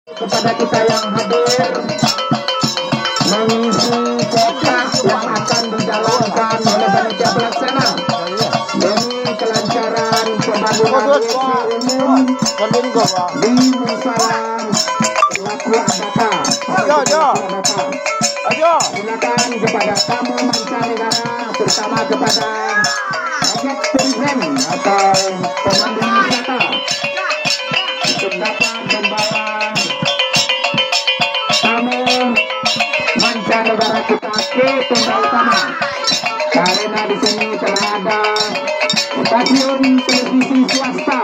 kepada kita yang hadir mengisi kontrak yang akan dijalankan oleh panitia pelaksana demi kelancaran pembangunan umum di Musalam Laku Adaka. Silakan kepada tamu mancanegara, terutama kepada objek turisme atau pemandu wisata untuk dapat membawa tamu mancanegara kita ke tenda utama, karena di sini telah ada stasiun televisi swasta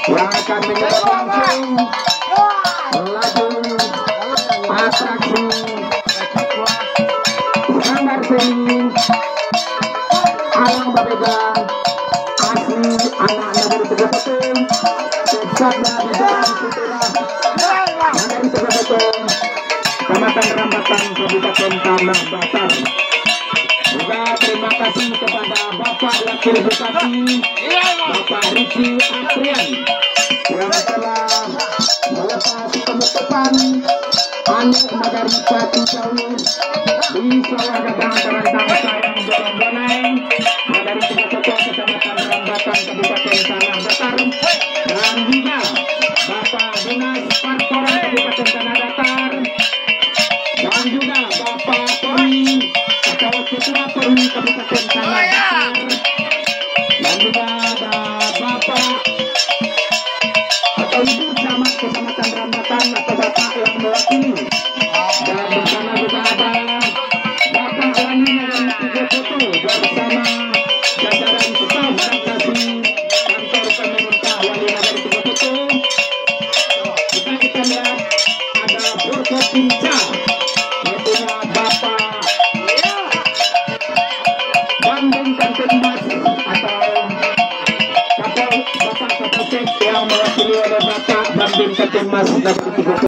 yang akan menyiar langsung lagu atraksi sanggar seni alang babega asli anak negeri Tegapetung, tepatnya di Jalan Sutura negeri Tegapetung, Kecamatan Rambatan, Kabupaten Tanah Datar. Juga terima kasih kepada Bapak Wakil Bupati Bapak Riki Aprian yang telah melepas penutupan Anak Nagari Pati Jauh di sawah gadang terentang sayang Dorong-Donai dari Tegapetung, Kecamatan Rambatan, Kabupaten Tanah Datar, dan juga Bapak Dinas Partoran Kabupaten Tanah Datar, dan juga Bapak Peri atau Ketua Peri Kabupaten Tanah Datar, dan juga ada Bapak atau Ibu Camat Kecamatan Rambatan atau Bapak yang mewakili, dan bersama juga ada Bapak Wali Negeri Tegapetung bersama jajaran staf dan kasih kantor pemerintah Wali Negeri Tegapetung. Kita lihat ada Forkopimda, yaitu Bapak Bambang Kantinmas atau Bapak Kapolsek yang mewakili oleh Bapak Bambang Kantinmas dari Tegapetung.